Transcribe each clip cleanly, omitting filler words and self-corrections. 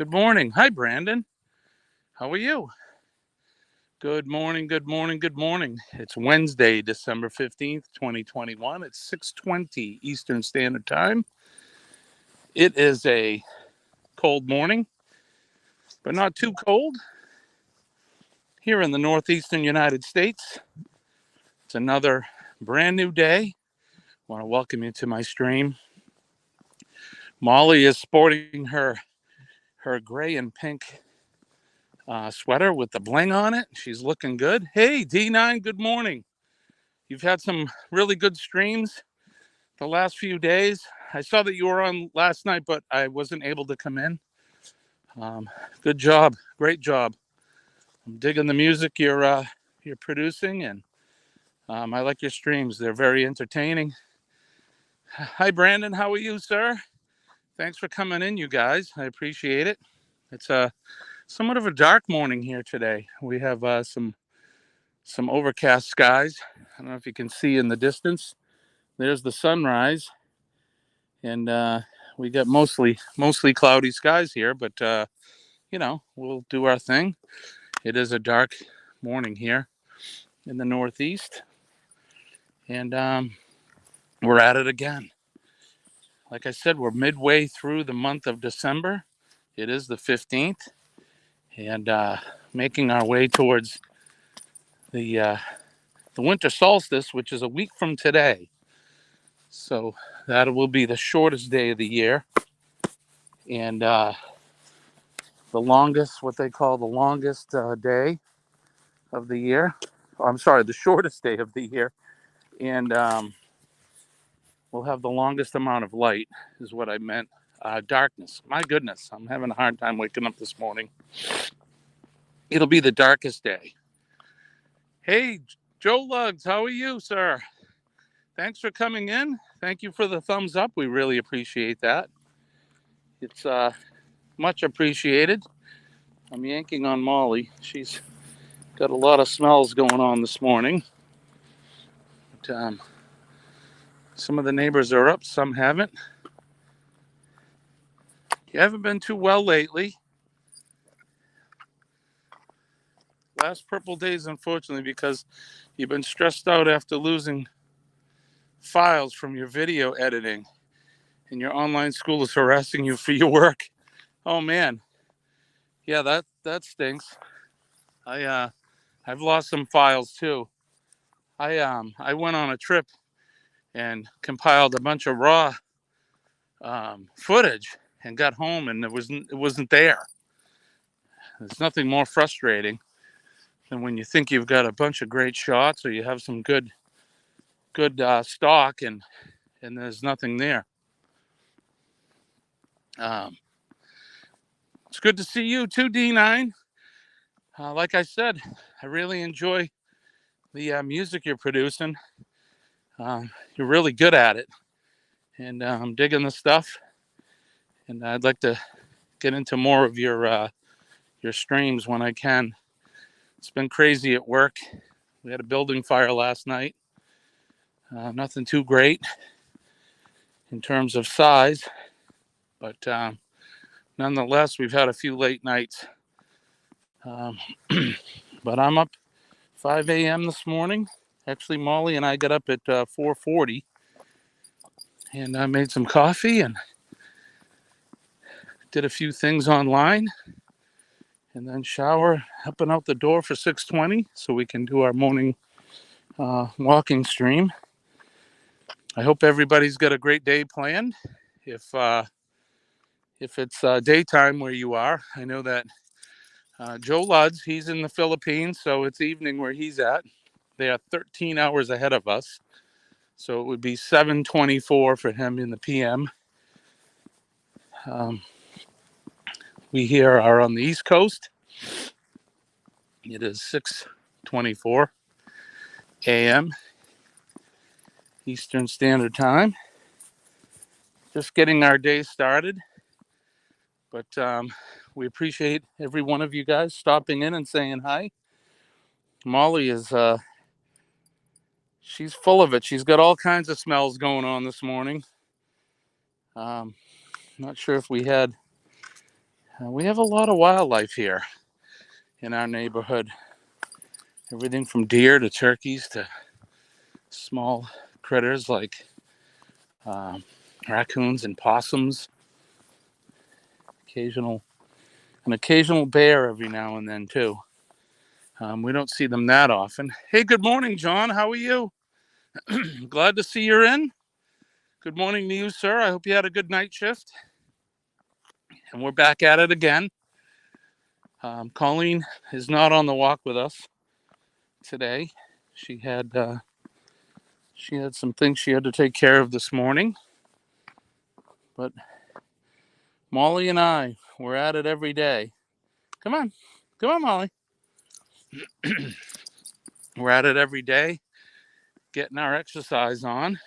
Good morning. Hi, Brandon. How are you? Good morning, good morning, good morning. It's Wednesday, December 15th, 2021. It's 6:20 Eastern Standard Time. It is a cold morning, but not too cold here in the northeastern United States. It's another brand new day. I want to welcome you to my stream. Molly is sporting her gray and pink sweater with the bling on it. She's looking good. Hey, D9, good morning. You've had some really good streams the last few days. I saw that you were on last night, but I wasn't able to come in. Good job, great job. I'm digging the music you're producing, and I like your streams. They're very entertaining. Hi, Brandon. How are you, sir? Thanks for coming in, you guys. I appreciate it. It's somewhat of a dark morning here today. We have some overcast skies. I don't know if you can see in the distance. There's the sunrise, and we got mostly cloudy skies here. But we'll do our thing. It is a dark morning here in the Northeast, and we're at it again. Like I said, we're midway through the month of December. It is the 15th, and making our way towards the winter solstice, which is a week from today. So that will be the shortest day of the year, and the longest, what they call the longest day of the year. Oh, I'm sorry, the shortest day of the year, and we'll have the longest amount of light, is what I meant. Darkness. My goodness, I'm having a hard time waking up this morning. It'll be the darkest day. Hey, Joe Lugs, how are you, sir? Thanks for coming in. Thank you for the thumbs up. We really appreciate that. It's much appreciated. I'm yanking on Molly. She's got a lot of smells going on this morning. But, some of the neighbors are up, some haven't. You haven't been too well lately. Last purple days, unfortunately, because you've been stressed out after losing files from your video editing, and your online school is harassing you for your work. Oh man, yeah, that stinks. I've lost some files too. I went on a trip and compiled a bunch of raw footage and got home, and it wasn't there. There's nothing more frustrating than when you think you've got a bunch of great shots, or you have some good stock, and there's nothing there. It's good to see you too, D9. Like I said, I really enjoy the music you're producing. You're really good at it, and I'm digging the stuff. And I'd like to get into more of your streams when I can. It's been crazy at work. We had a building fire last night. Nothing too great in terms of size, but nonetheless, we've had a few late nights. But I'm up 5 a.m. this morning. Actually, Molly and I got up at 4:40, and I made some coffee and did a few things online, and then shower up and out the door for 6:20 so we can do our morning walking stream. I hope everybody's got a great day planned. If it's daytime where you are, I know that Joe Luds, he's in the Philippines, so it's evening where he's at. They are 13 hours ahead of us, so it would be 7:24 for him in the PM. We here are on the East Coast. It is 6:24 a.m. Eastern Standard Time. Just getting our day started, but we appreciate every one of you guys stopping in and saying hi. Molly is she's full of it. She's got all kinds of smells going on this morning. Not sure if we had We have a lot of wildlife here in our neighborhood. Everything from deer to turkeys to small critters like raccoons and possums. An occasional bear every now and then too. We don't see them that often. Hey, good morning, John. How are you? Glad to see you're in. Good morning to you, sir. I hope you had a good night shift. And we're back at it again. Colleen is not on the walk with us today. She had some things she had to take care of this morning. But Molly and I, we're at it every day. Come on, Molly. We're at it every day, getting our exercise on,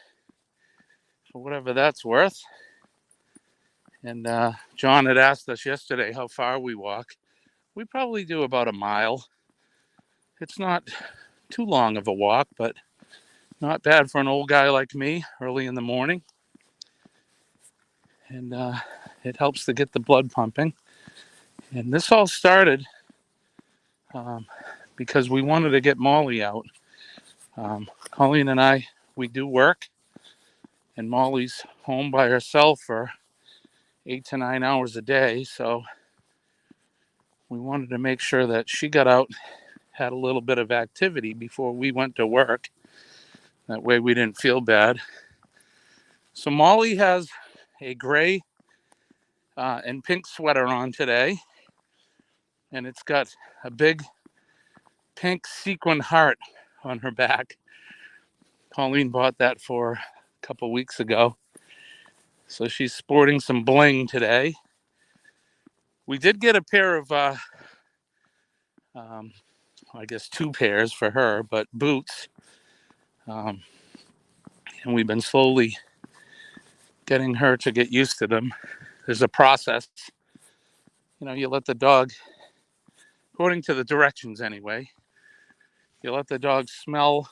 for whatever that's worth. And John had asked us yesterday how far we walk. We probably do about a mile. It's not too long of a walk, but not bad for an old guy like me early in the morning. And it helps to get the blood pumping. And this all started because we wanted to get Molly out. Colleen and I, we do work, and Molly's home by herself for 8 to 9 hours a day. So we wanted to make sure that she got out, had a little bit of activity before we went to work. That way we didn't feel bad. So Molly has a gray and pink sweater on today, and it's got a big pink sequin heart on her back. Colleen bought that for a couple weeks ago. So she's sporting some bling today. We did get a pair of, I guess 2 pairs for her, but boots. And we've been slowly getting her to get used to them. There's a process. You let the dog, according to the directions anyway, you let the dog smell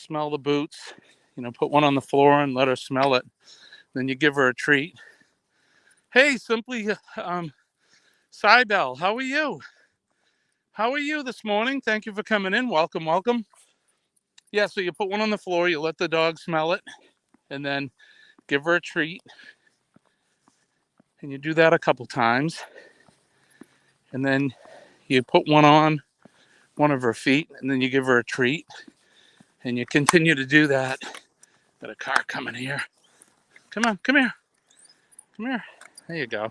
the boots. Put one on the floor and let her smell it. Then you give her a treat. Hey, Simply Cybelle, how are you? How are you this morning? Thank you for coming in. Welcome. Yeah, so you put one on the floor, you let the dog smell it, and then give her a treat. And you do that a couple times. And then you put one on one of her feet, and then you give her a treat. And you continue to do that. Got a car coming here. Come on, come here. There you go.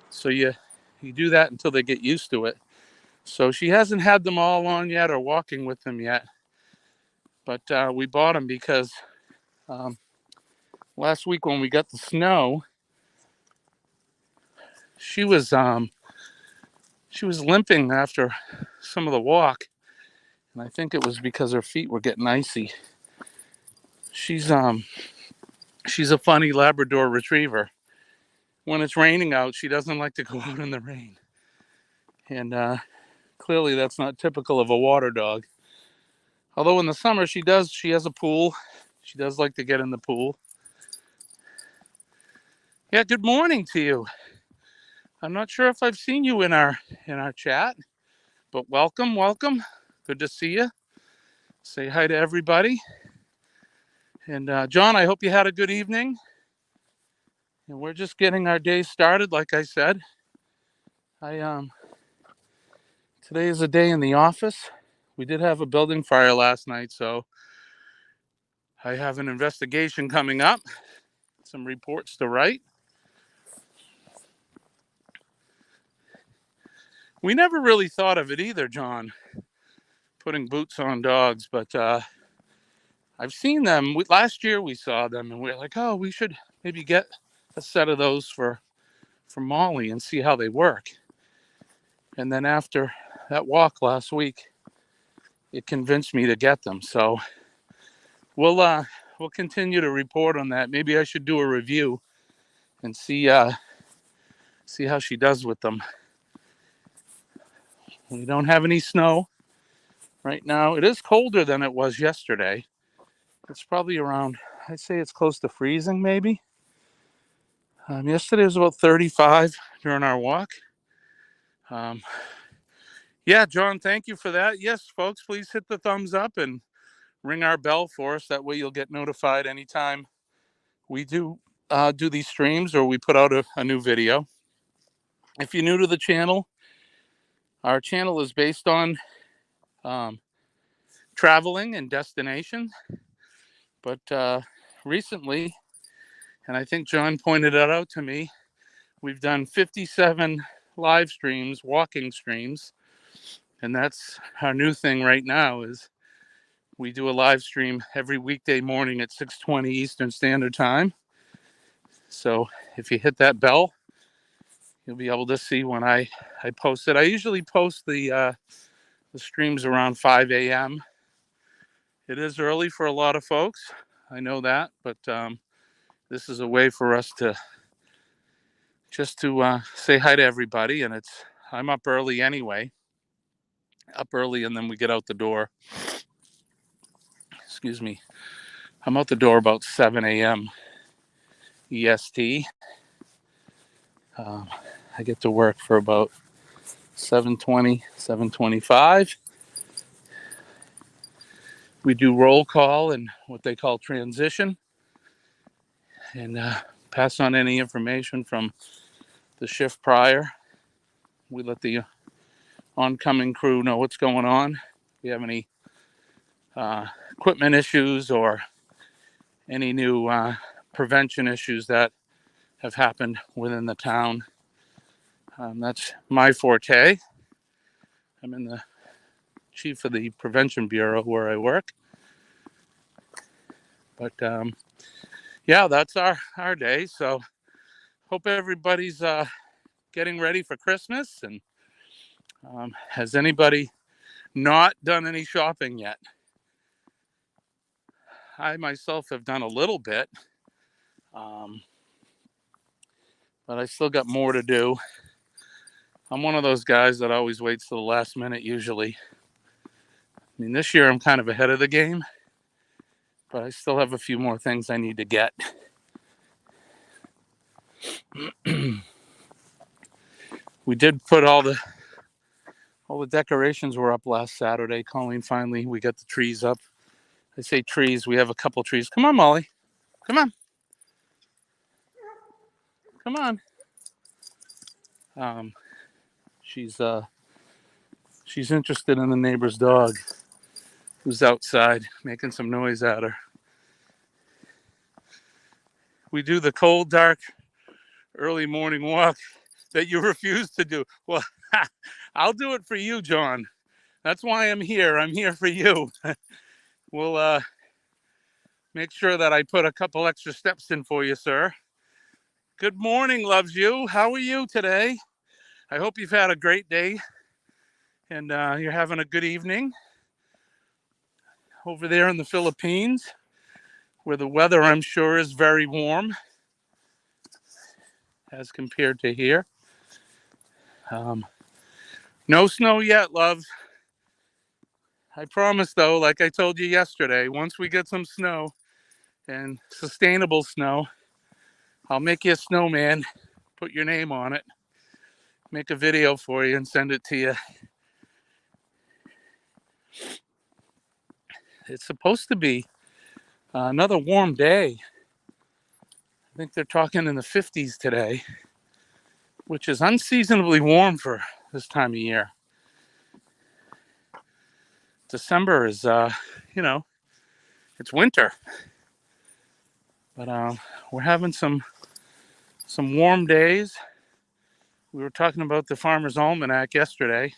So you do that until they get used to it. So she hasn't had them all on yet or walking with them yet. But we bought them because last week when we got the snow, she was limping after some of the walk, and I think it was because her feet were getting icy. She's a funny Labrador retriever. When it's raining out, she doesn't like to go out in the rain, and clearly that's not typical of a water dog. Although in the summer she has a pool. She does like to get in the pool. Yeah, good morning to you. I'm not sure if I've seen you in our chat, but welcome. Good to see you. Say hi to everybody. And John, I hope you had a good evening. And we're just getting our day started, like I said. Today is a day in the office. We did have a building fire last night, so I have an investigation coming up, some reports to write. We never really thought of it either, John, putting boots on dogs, but I've seen them. Last year we saw them, and we were like, oh, we should maybe get a set of those for Molly and see how they work. And then after that walk last week, it convinced me to get them. So we'll continue to report on that. Maybe I should do a review and see how she does with them. We don't have any snow right now. It is colder than it was yesterday. It's probably around, I'd say it's close to freezing maybe. Yesterday was about 35 during our walk. Yeah, John, thank you for that. Yes, folks, please hit the thumbs up and ring our bell for us. That way you'll get notified anytime we do these streams or we put out a new video. If you're new to the channel, our channel is based on traveling and destination. But recently, and I think John pointed that out to me, we've done 57 live streams, walking streams. And that's our new thing right now is we do a live stream every weekday morning at 6:20 Eastern Standard Time. So if you hit that bell, you'll be able to see when I post it. I usually post the streams around 5 a.m. It is early for a lot of folks. I know that, but this is a way for us to just to say hi to everybody. And I'm up early anyway. Up early, and then we get out the door. Excuse me. I'm out the door about 7 a.m. EST. I get to work for about 7:20, 7:25. We do roll call and what they call transition, and pass on any information from the shift prior. We let the oncoming crew know what's going on. If we have any equipment issues or any new prevention issues that have happened within the town. That's my forte. I'm in the chief of the prevention bureau where I work. But yeah, that's our day. So hope everybody's getting ready for Christmas. And has anybody not done any shopping yet? I myself have done a little bit, but I still got more to do. I'm one of those guys that always waits till the last minute usually. I mean, this year I'm kind of ahead of the game, but I still have a few more things I need to get. We did put all the decorations were up last Saturday. Colleen, finally, we got the trees up. I say trees, we have a couple trees. Come on, Molly. Come on. Come on. She's interested in the neighbor's dog who's outside making some noise at her. We do the cold, dark, early morning walk that you refuse to do. Well, I'll do it for you, John. That's why I'm here. I'm here for you. We'll make sure that I put a couple extra steps in for you, sir. Good morning, loves you. How are you today? I hope you've had a great day and you're having a good evening over there in the Philippines, where the weather, I'm sure, is very warm as compared to here. No snow yet, loves. I promise, though, like I told you yesterday, once we get some snow and sustainable snow, I'll make you a snowman, put your name on it, make a video for you and send it to you. It's supposed to be another warm day. I think they're talking in the 50s today, which is unseasonably warm for this time of year. December is, it's winter. But we're having some warm days. We were talking about the Farmer's Almanac yesterday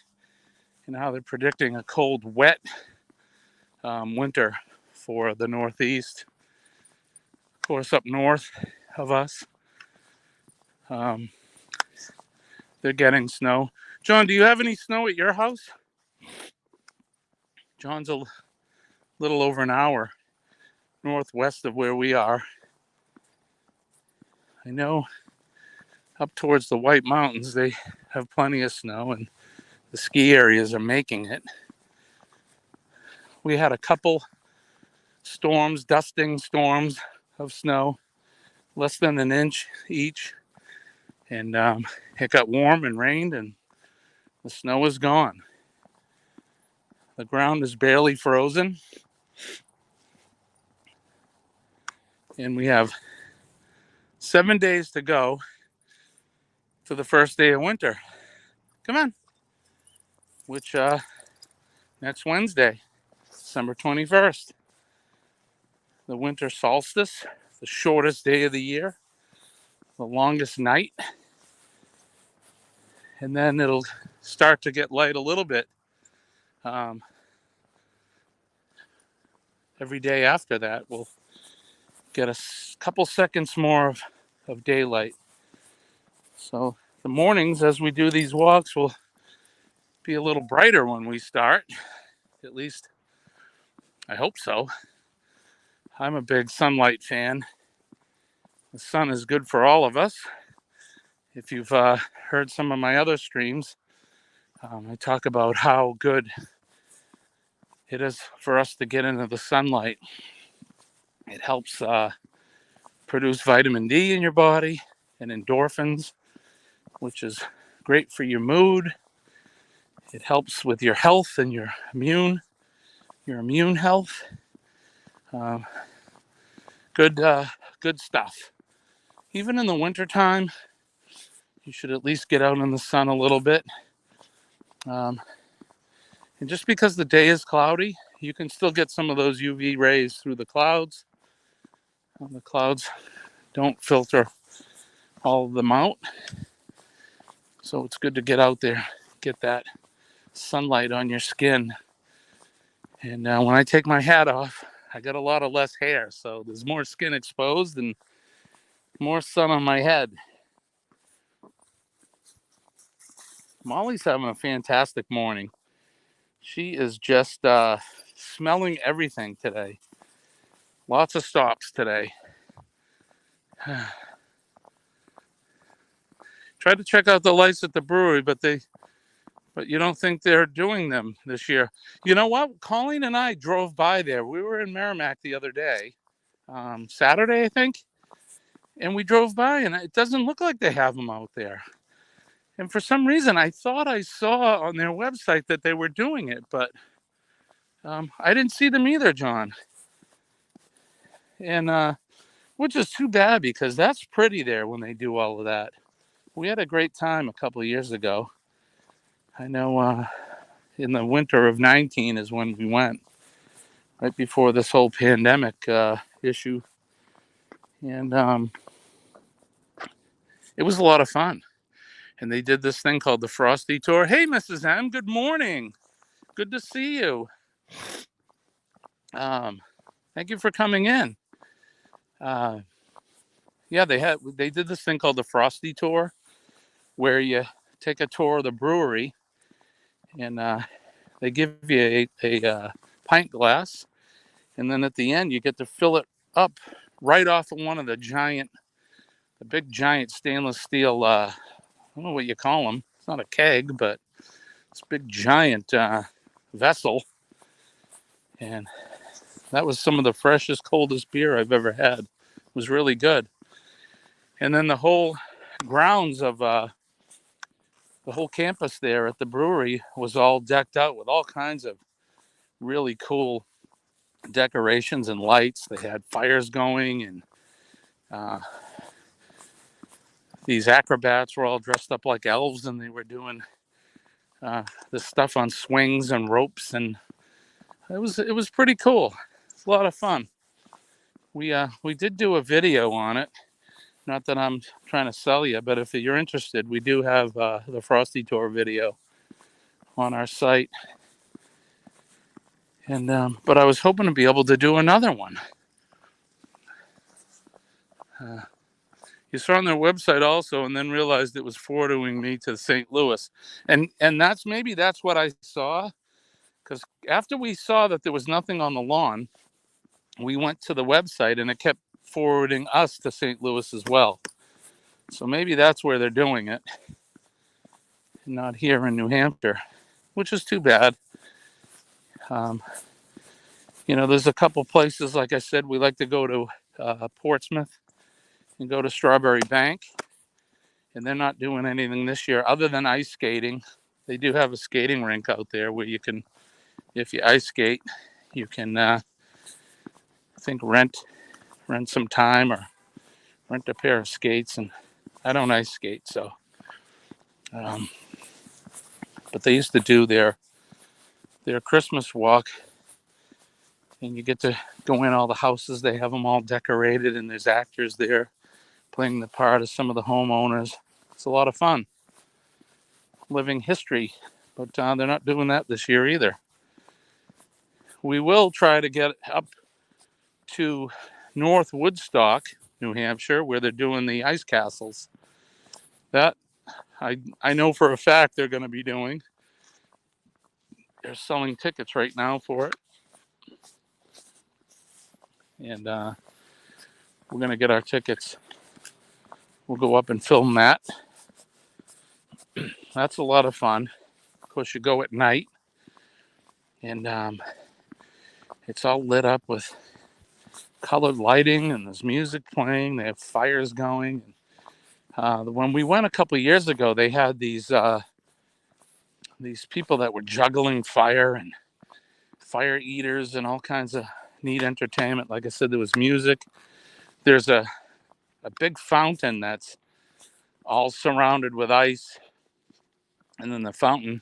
and how they're predicting a cold, wet winter for the Northeast. Of course, up north of us, they're getting snow. John, do you have any snow at your house? John's a little over an hour northwest of where we are. I know up towards the White Mountains, they have plenty of snow and the ski areas are making it. We had a couple storms, dusting storms of snow less than an inch each. And it got warm and rained, and the snow is gone. The ground is barely frozen. And we have 7 days to go to the first day of winter. Come on. Which next Wednesday, December 21st. The winter solstice, the shortest day of the year, the longest night. And then it'll start to get light a little bit every day after that. We'll get a couple seconds more of daylight. So the mornings as we do these walks will be a little brighter when we start. At least I hope so. I'm a big sunlight fan. The sun is good for all of us. If you've heard some of my other streams, I talk about how good it is for us to get into the sunlight. It helps produce vitamin D in your body and endorphins, which is great for your mood. It helps with your health and your immune health. Good stuff. Even in the wintertime, you should at least get out in the sun a little bit. And just because the day is cloudy, you can still get some of those UV rays through the clouds. The clouds don't filter all of them out. So it's good to get out there, get that sunlight on your skin. And when I take my hat off, I got a lot of less hair. So there's more skin exposed and more sun on my head. Molly's having a fantastic morning. She is just smelling everything today. Lots of stops today. Tried to check out the lights at the brewery, but you don't think they're doing them this year. You know what? Colleen and I drove by there. We were in Merrimack the other day, Saturday, I think. And we drove by, and it doesn't look like they have them out there. And for some reason, I thought I saw on their website that they were doing it, but I didn't see them either, John. And which is too bad because that's pretty there when they do all of that. We had a great time a couple of years ago. I know in the winter of 19 is when we went, right before this whole pandemic issue. And it was a lot of fun. And they did this thing called the Frosty Tour. Hey, Mrs. M, good morning. Good to see you. Thank you for coming in. Yeah, they did this thing called the Frosty Tour, where you take a tour of the brewery, and they give you a pint glass, and then at the end you get to fill it up right off of one of the big giant stainless steel. I don't know what you call them. It's not a keg, but it's a big giant vessel, and that was some of the freshest, coldest beer I've ever had. It was really good. And then the whole grounds of the whole campus there at the brewery was all decked out with all kinds of really cool decorations and lights. They had fires going, and these acrobats were all dressed up like elves, and they were doing this stuff on swings and ropes, and it was pretty cool. It's a lot of fun. We did do a video on it. Not that I'm trying to sell you, but if you're interested, we do have the Frosty Tour video on our site. And but I was hoping to be able to do another one. You saw on their website also, and then realized it was forwarding me to St. Louis, and that's what I saw, because after we saw that there was nothing on the lawn, we went to the website and it kept forwarding us to St. Louis as well. So maybe that's where they're doing it, not here in New Hampshire, which is too bad. There's a couple places, like I said, we like to go to Portsmouth and go to Strawberry Bank. And they're not doing anything this year other than ice skating. They do have a skating rink out there where you can, if you ice skate, you can, I think, rent some time or rent a pair of skates. And I don't ice skate, so. But they used to do their Christmas walk, and you get to go in all the houses. They have them all decorated, and there's actors there playing the part of some of the homeowners. It's a lot of fun, living history, but they're not doing that this year either. We will try to get up to North Woodstock, New Hampshire, where they're doing the ice castles. That I know for a fact they're going to be doing. They're selling tickets right now for it. And we're going to get our tickets. We'll go up and film that. That's a lot of fun. Of course, you go at night, and it's all lit up with colored lighting, and there's music playing. They have fires going. When we went a couple of years ago, they had these people that were juggling fire and fire eaters and all kinds of neat entertainment. Like I said, there was music. There's a big fountain that's all surrounded with ice, and then the fountain,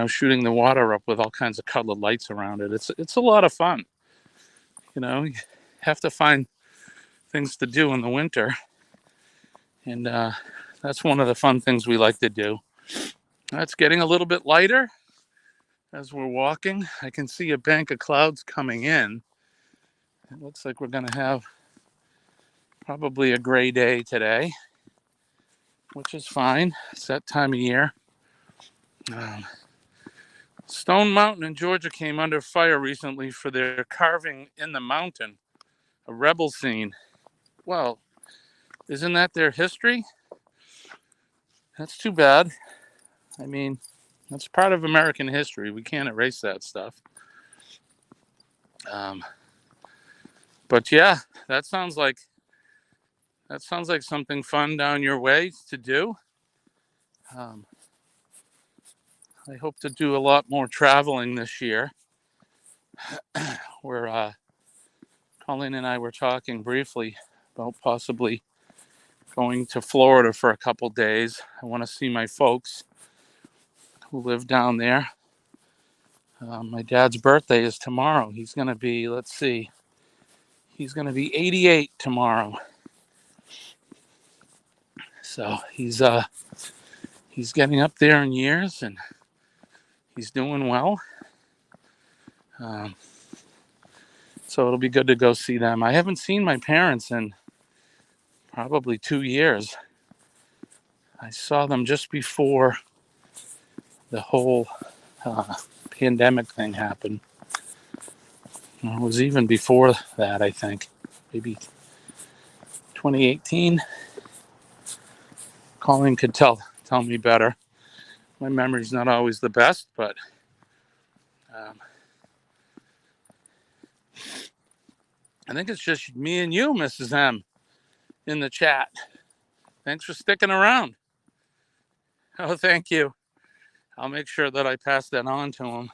shooting the water up with all kinds of colored lights around it. It's a lot of fun. You have to find things to do in the winter, and that's one of the fun things we like to do. It's getting a little bit lighter as we're walking. I can see a bank of clouds coming in. It looks like we're going to have probably a gray day today, which is fine. It's that time of year. Stone Mountain in Georgia came under fire recently for their carving in the mountain, a rebel scene. Well, isn't that their history? That's too bad. I mean, that's part of American history. We can't erase that stuff. But yeah, that sounds like something fun down your way to do. I hope to do a lot more traveling this year. Where Colleen and I were talking briefly about possibly going to Florida for a couple days. I want to see my folks who live down there. My dad's birthday is tomorrow. He's going to be, he's going to be 88 tomorrow. So he's getting up there in years, and he's doing well. So it'll be good to go see them. I haven't seen my parents in probably 2 years. I saw them just before the whole pandemic thing happened. It was even before that, I think. Maybe 2018. Colleen could tell me better. My memory's not always the best, but I think it's just me and you, Mrs. M, in the chat. Thanks for sticking around. Oh, thank you. I'll make sure that I pass that on to him.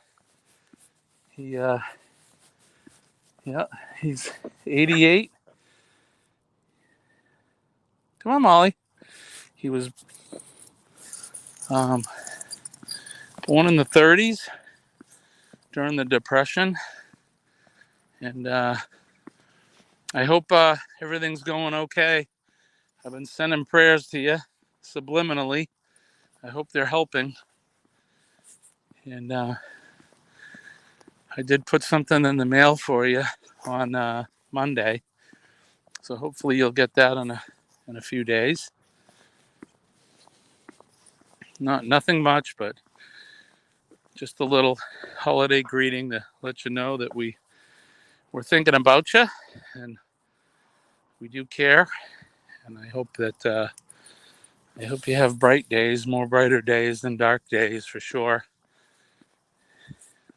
He's 88. Come on, Molly. He was born in the 30s during the Depression. And I hope everything's going okay. I've been sending prayers to you subliminally. I hope they're helping. And I did put something in the mail for you on Monday. So hopefully you'll get that in a few days. Nothing much, but just a little holiday greeting to let you know that we're thinking about you, and we do care. And I hope you have bright days, more brighter days than dark days for sure.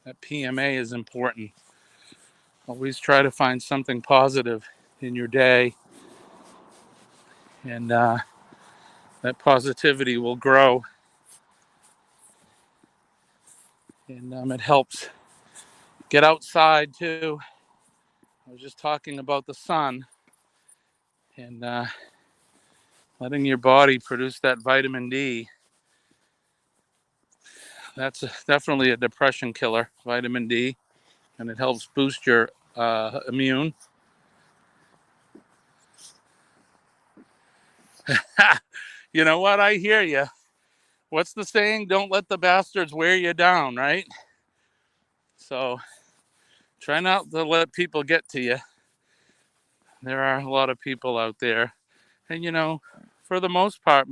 That PMA is important. Always try to find something positive in your day. and that positivity will grow, and it helps. Get outside too. I was just talking about the sun and letting your body produce that vitamin D. That's definitely a depression killer, vitamin D, and it helps boost your immune. You know what? I hear you. What's the saying? Don't let the bastards wear you down, right? So try not to let people get to you. There are a lot of people out there. And, for the most part,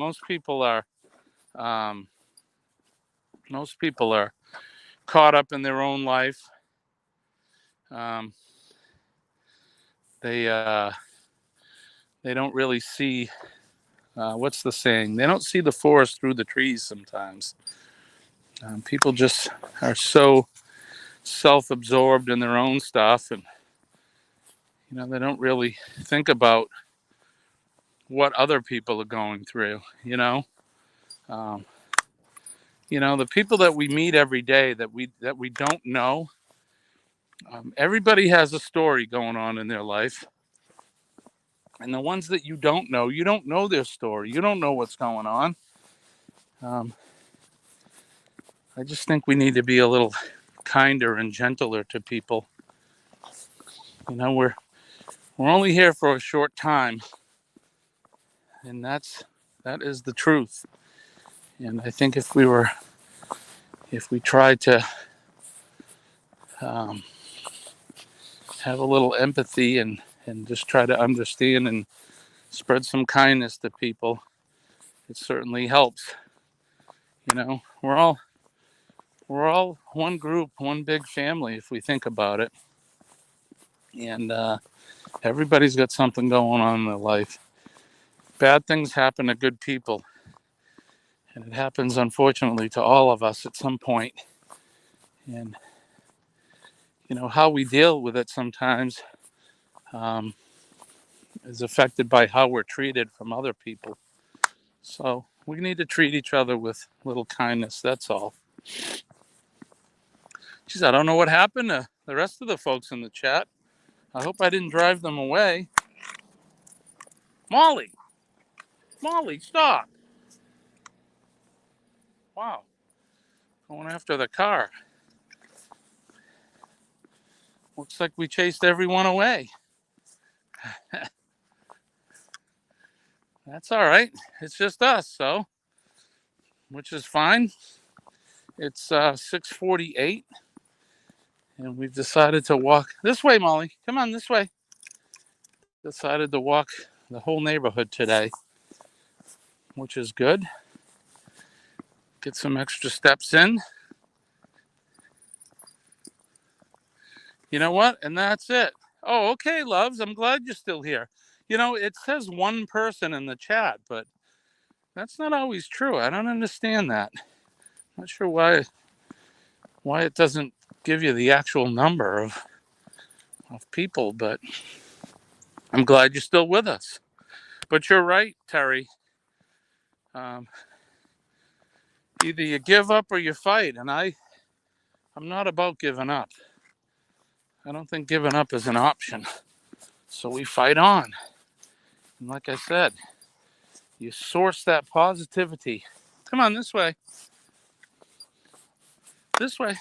um, most people are caught up in their own life. Um, they don't really see, what's the saying? They don't see the forest through the trees sometimes. People just are so self-absorbed in their own stuff, and they don't really think about what other people are going through. Um, the people that we meet every day that we don't know. Everybody has a story going on in their life, and the ones that you don't know their story. You don't know what's going on. Um, I just think we need to be a little kinder and gentler to people. We're only here for a short time, and that is the truth. And I think if we tried to um, have a little empathy and just try to understand and spread some kindness to people, it certainly helps. We're all one group, one big family if we think about it, and everybody's got something going on in their life. Bad things happen to good people, and it happens unfortunately to all of us at some point. And how we deal with it sometimes um, is affected by how we're treated from other people. So we need to treat each other with a little kindness. That's all. Geez, I don't know what happened to the rest of the folks in the chat. I hope I didn't drive them away. Molly, stop. Wow, going after the car. Looks like we chased everyone away. That's all right. It's just us, so, which is fine. It's 6:48, and we've decided to walk this way. Molly, come on this way. Decided to walk the whole neighborhood today, which is good. Get some extra steps in. You know what? And that's it. Oh, okay, loves. I'm glad you're still here. It says one person in the chat, but that's not always true. I don't understand that. Not sure why it doesn't give you the actual number of people, but I'm glad you're still with us. But you're right, Terry. Um, Either you give up or you fight, and I'm not about giving up. I don't think giving up is an option. So we fight on. And like I said, you source that positivity. Come on, this way. This way.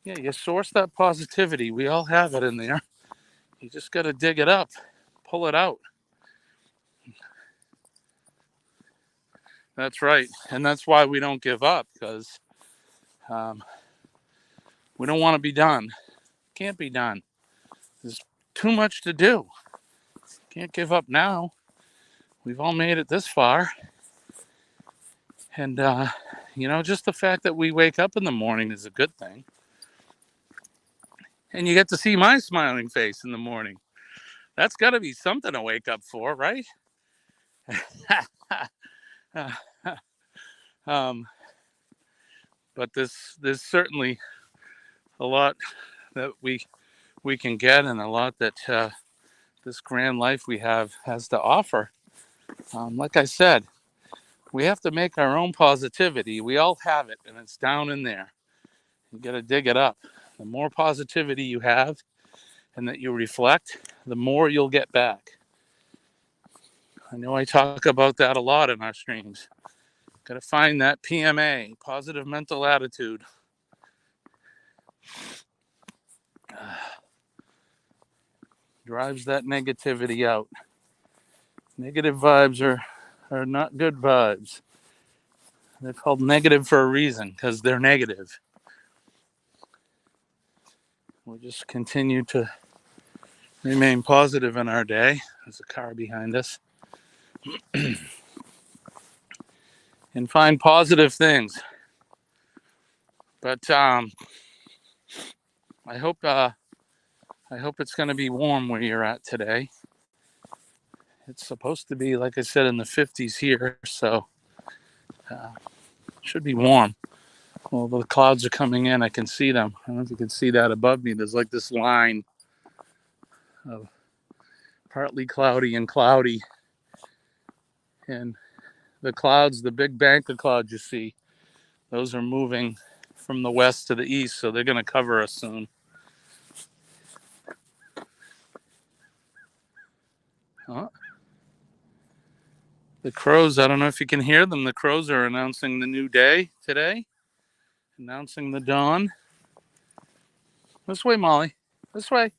Yeah, you source that positivity. We all have it in there. You just got to dig it up, pull it out. That's right. And that's why we don't give up, because we don't want to be done. Can't be done. There's too much to do. Can't give up now. We've all made it this far. And, just the fact that we wake up in the morning is a good thing. And you get to see my smiling face in the morning. That's got to be something to wake up for, right? But there's certainly a lot that we can get, and a lot that this grand life we have has to offer. Like I said, we have to make our own positivity. We all have it, and it's down in there. You got to dig it up. The more positivity you have and that you reflect, the more you'll get back. I know I talk about that a lot in our streams. Got to find that PMA, positive mental attitude. Drives that negativity out. Negative vibes are not good vibes. They're called negative for a reason because they're negative. We'll just continue to remain positive in our day. There's a car behind us. And find positive things. But I hope it's going to be warm where you're at today. It's supposed to be, like I said, in the 50s here, so it should be warm. Well, the clouds are coming in. I can see them. I don't know if you can see that above me. There's like this line of partly cloudy and cloudy. And the clouds, the big bank of clouds you see, those are moving from the west to the east, so they're going to cover us soon. Oh. The crows, I don't know if you can hear them. The crows are announcing the new day today, announcing the dawn. This way, Molly. This way.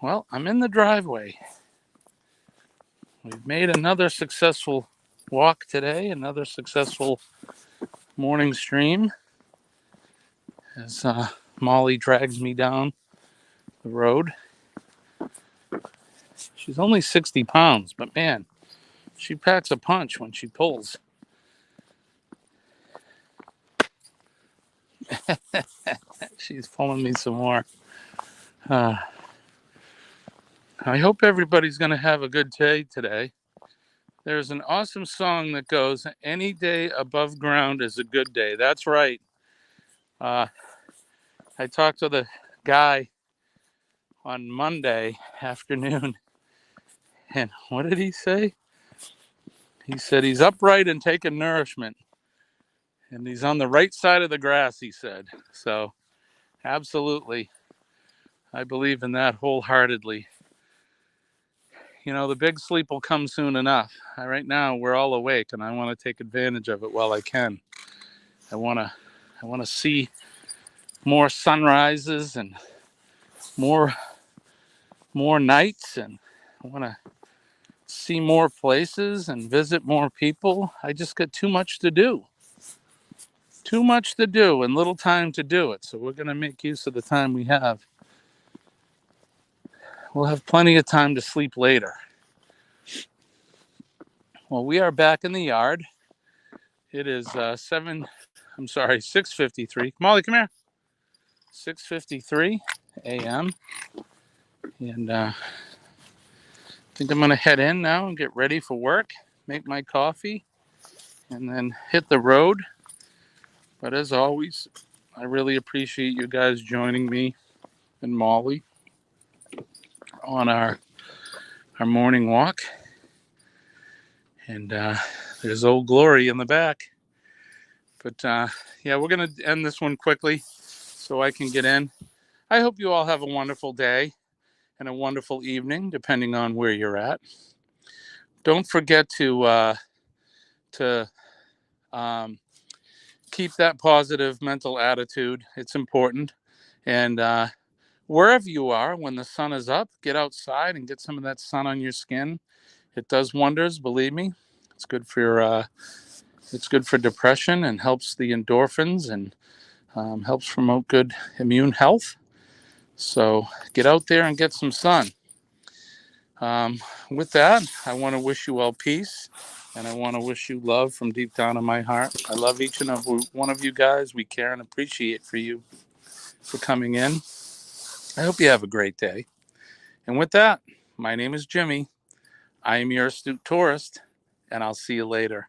Well, I'm in the driveway. We've made another successful walk today, another successful morning stream as Molly drags me down the road. She's only 60 pounds, but man, she packs a punch when she pulls. She's pulling me some more. I hope everybody's going to have a good day today. There's an awesome song that goes, "Any day above ground is a good day." That's right. I talked to the guy on Monday afternoon, and what did he say? He said he's upright and taking nourishment, and he's on the right side of the grass, he said. So, absolutely, I believe in that wholeheartedly. You know, the big sleep will come soon enough. Right now, we're all awake, and I want to take advantage of it while I can. I want to see more sunrises and more nights, and I want to see more places and visit more people. I just got too much to do. Too much to do and little time to do it. So we're going to make use of the time we have. We'll have plenty of time to sleep later. Well, we are back in the yard. It is 6:53. Molly, come here. 6:53 a.m. And I think I'm going to head in now and get ready for work, make my coffee, and then hit the road. But as always, I really appreciate you guys joining me and Molly on our morning walk. And there's Old Glory in the back. But yeah, we're going to end this one quickly so I can get in. I hope you all have a wonderful day and a wonderful evening, depending on where you're at. Don't forget to keep that positive mental attitude. It's important. And wherever you are, when the sun is up, get outside and get some of that sun on your skin. It does wonders, believe me. It's good for depression and helps the endorphins and helps promote good immune health. So get out there and get some sun. With that, I want to wish you all peace, and I want to wish you love from deep down in my heart. I love each and every one of you guys. We care and appreciate you for coming in. I hope you have a great day. And with that, my name is Jimmy. I am your astute tourist, and I'll see you later.